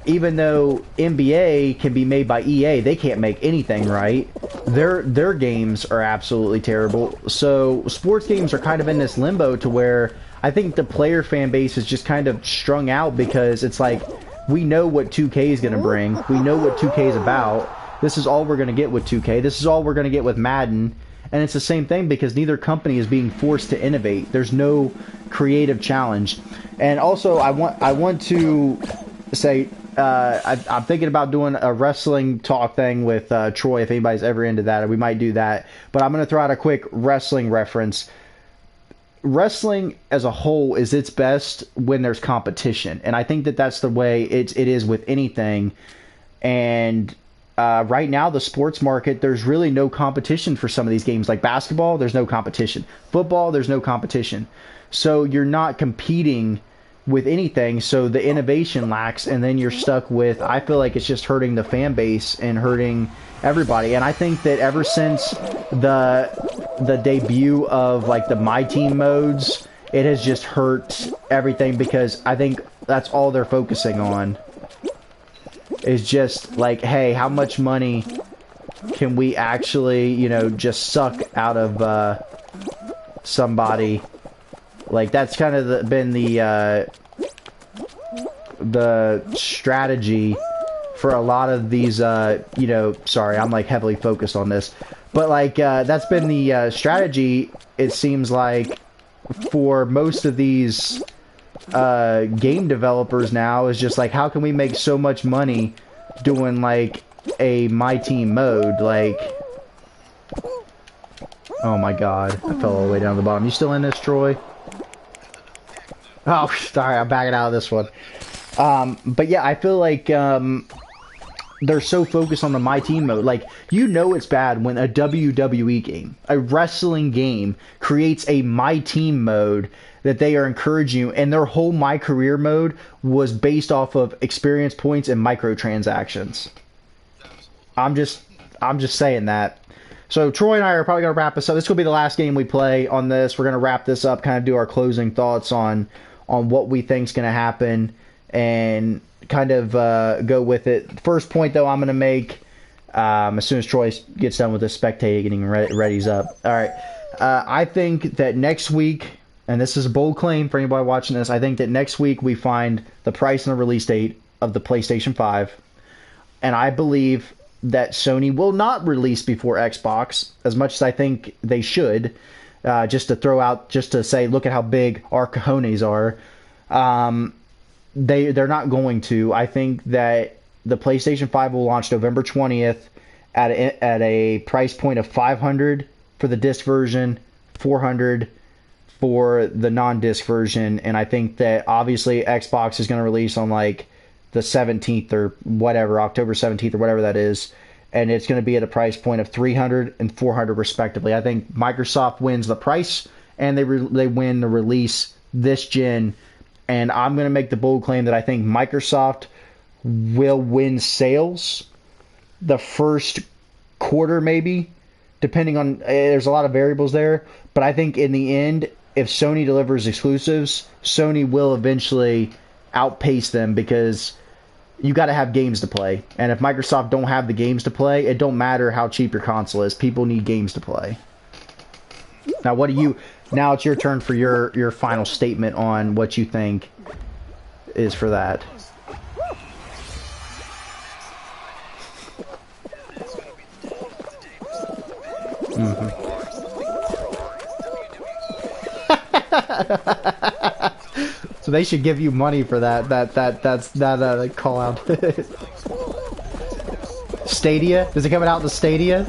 even though NBA can be made by EA, they can't make anything right. Their games are absolutely terrible. So sports games are kind of in this limbo to where I think the player fan base is just kind of strung out because it's like, we know what 2K is going to bring. We know what 2K is about. This is all we're going to get with 2K. This is all we're going to get with Madden. And it's the same thing because neither company is being forced to innovate. There's no creative challenge. And also, I want to say, I'm thinking about doing a wrestling talk thing with Troy. If anybody's ever into that, we might do that. But I'm going to throw out a quick wrestling reference. Wrestling as a whole is its best when there's competition, and I think that that's the way it is with anything. And right now, the sports market, there's really no competition for some of these games. Like basketball, there's no competition. Football, there's no competition. So you're not competing with anything, so the innovation lacks, and then you're stuck with, I feel like it's just hurting the fan base and hurting everybody. And I think that ever since the debut of like the My Team modes, it has just hurt everything because I think that's all they're focusing on is just like, hey, how much money can we actually, you know, just suck out of somebody. Like, that's kind of been the strategy for a lot of these, you know, sorry, I'm like heavily focused on this, but like, that's been the strategy, it seems like, for most of these game developers now, is just like, how can we make so much money doing like a My Team mode? Like, oh my god, I fell all the way down to the bottom. You still in this, Troy? Oh, sorry, I'm backing out of this one. But yeah, I feel like they're so focused on the My Team mode. Like, you know it's bad when a WWE game, a wrestling game, creates a My Team mode that they are encouraging you, and their whole My Career mode was based off of experience points and microtransactions. I'm just saying that. So Troy and I are probably going to wrap this up. This will be the last game we play on this. We're going to wrap this up, kind of do our closing thoughts on what we think is going to happen, and kind of go with it. First point, though, I'm going to make, as soon as Troy gets done with the spectating ready's up. All right. I think that next week, and this is a bold claim for anybody watching this, I think that next week we find the price and the release date of the PlayStation 5. And I believe that Sony will not release before Xbox, as much as I think they should, just to say, look at how big our cojones are. They're not going to. I think that the PlayStation 5 will launch November 20th at a price point of $500 for the disc version, $400 for the non-disc version, and I think that obviously Xbox is going to release on like the 17th or whatever, October 17th or whatever that is, and it's going to be at a price point of $300 and $400 respectively. I think Microsoft wins the price and they win the release this gen, and I'm going to make the bold claim that I think Microsoft will win sales the first quarter, maybe, depending on, there's a lot of variables there, but I think in the end, if Sony delivers exclusives, Sony will eventually outpace them, because you got to have games to play, and if Microsoft don't have the games to play, it don't matter how cheap your console is. People need games to play. Now, now it's your turn for your final statement on what you think is for that. So they should give you money for that. That's call out. Stadia? Does it come out in the Stadia?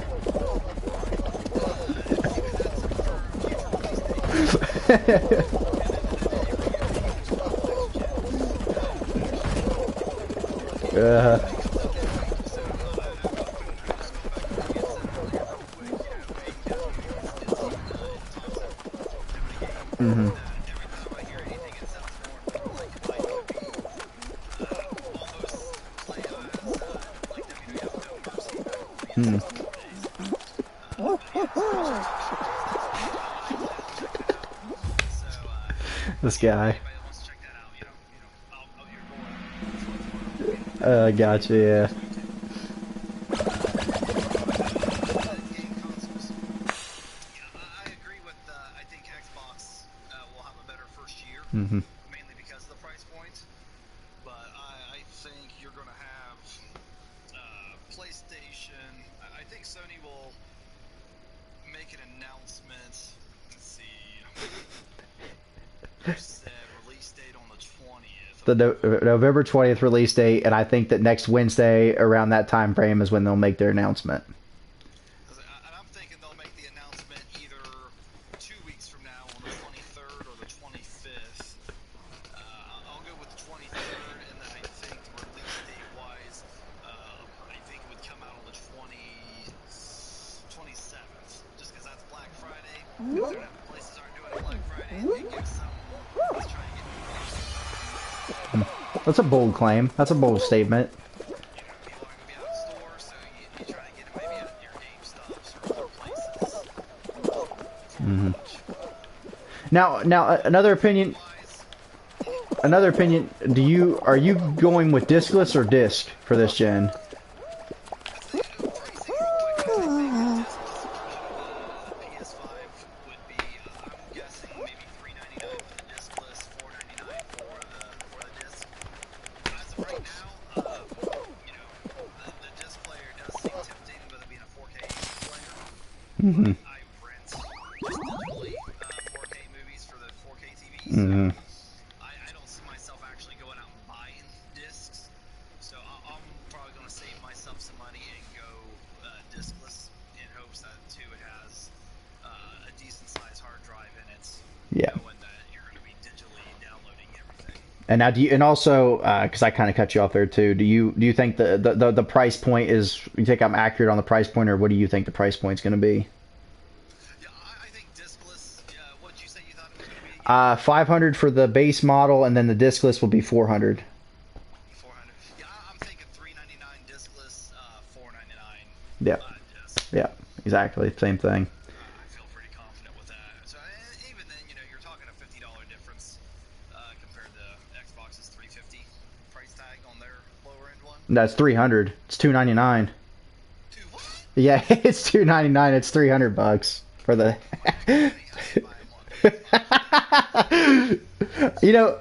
This guy. Gotcha, yeah. Mainly because of the price point, but I think you're going to have PlayStation. I think Sony will make an announcement. Let's see. Said release date on the 20th. The November 20th release date, and I think that next Wednesday around that time frame is when they'll make their announcement. And I'm thinking they'll make the announcement either 2 weeks from now on the 23rd or the 25th. I'll go with the 23rd, and then I think release date-wise, I think it would come out on the 27th, just because that's Black Friday. Places aren't doing it Black Friday, and it gives some. Let's try and get. That's a bold claim. That's a bold statement. People aren't going to be out of store, so you try to get it maybe at your GameStops or other places. Now another opinion. Are you going with discless or disc for this gen? I rent just digitally 4K movies for the 4K TVs. I don't see myself actually going out and buying discs, so I'm probably going to save myself some money and go discless in hopes that too it has a decent sized hard drive in it. Yeah. Knowing that you're going to be digitally downloading everything. And now, also because I kind of cut you off there too, do you think the price point is? You think I'm accurate on the price point, or what do you think the price point is going to be? Yeah, I think discless. What did you say you thought it was going to be? $500 for the base model, and then the discless will be $400. 400. Yeah, I'm thinking $399 discless, $499. Yeah. Disc. Yeah. Exactly. Same thing. I feel pretty confident with that. So even then, you're talking a $50 difference compared to Xbox's $350 price tag on their lower end one. That's $300. It's $299. Dude, what? Yeah, it's $299. It's $300 for the. You know.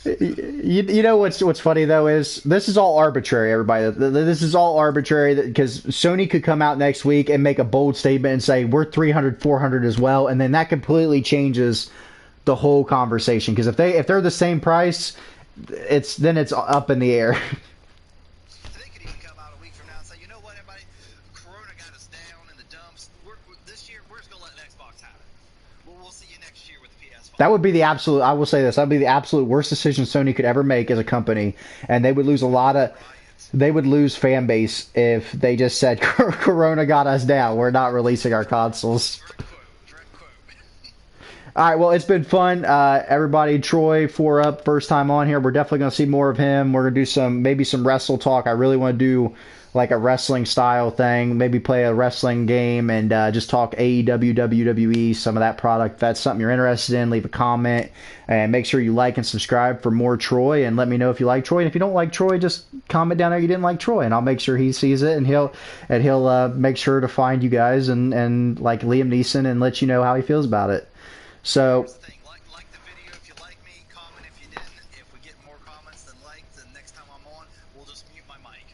You know what's funny though is this is all arbitrary, everybody. This is all arbitrary because Sony could come out next week and make a bold statement and say we're 300, 400 as well, and then that completely changes the whole conversation. Because if they're the same price, it's up in the air. That would be the absolute. I will say this. That would be the absolute worst decision Sony could ever make as a company, and they would lose a lot of. They would lose fan base if they just said Corona got us down. We're not releasing our consoles. Direct quote. All right, well, it's been fun. Everybody, Troy4up, first time on here. We're definitely going to see more of him. We're going to do maybe some wrestle talk. I really want to do like a wrestling style thing, maybe play a wrestling game and just talk AEW, WWE, some of that product. If that's something you're interested in, leave a comment and make sure you like and subscribe for more Troy and let me know if you like Troy. And if you don't like Troy, just comment down there you didn't like Troy and I'll make sure he sees it and he'll make sure to find you guys and like Liam Neeson and let you know how he feels about it. So Here's the thing, like the video if you like me, comment if you didn't. If we get more comments than likes, then next time I'm on, we'll just mute my mic.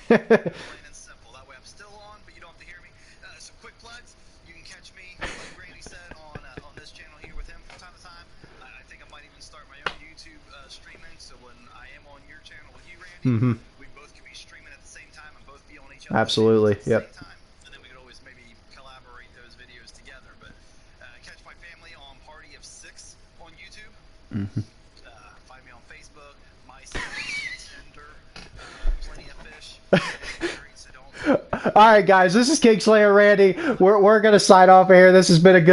Plain and simple. That way I'm still on, but you don't have to hear me. Some quick plugs. You can catch me, like Randy said, on this channel here with him from time to time. I think I might even start my own YouTube streaming, so when I am on your channel with you, Randy, we both could be streaming at the same time and both be on each other's absolutely, channels at the yep. same time. And then we could always maybe collaborate those videos together. But catch my family on Party of 6 on YouTube. Find me on Facebook, MySpace, Tinder, Plenty of Fish. So don't All right, guys, this is KingSlayerRandy. We're gonna sign off here. This has been a good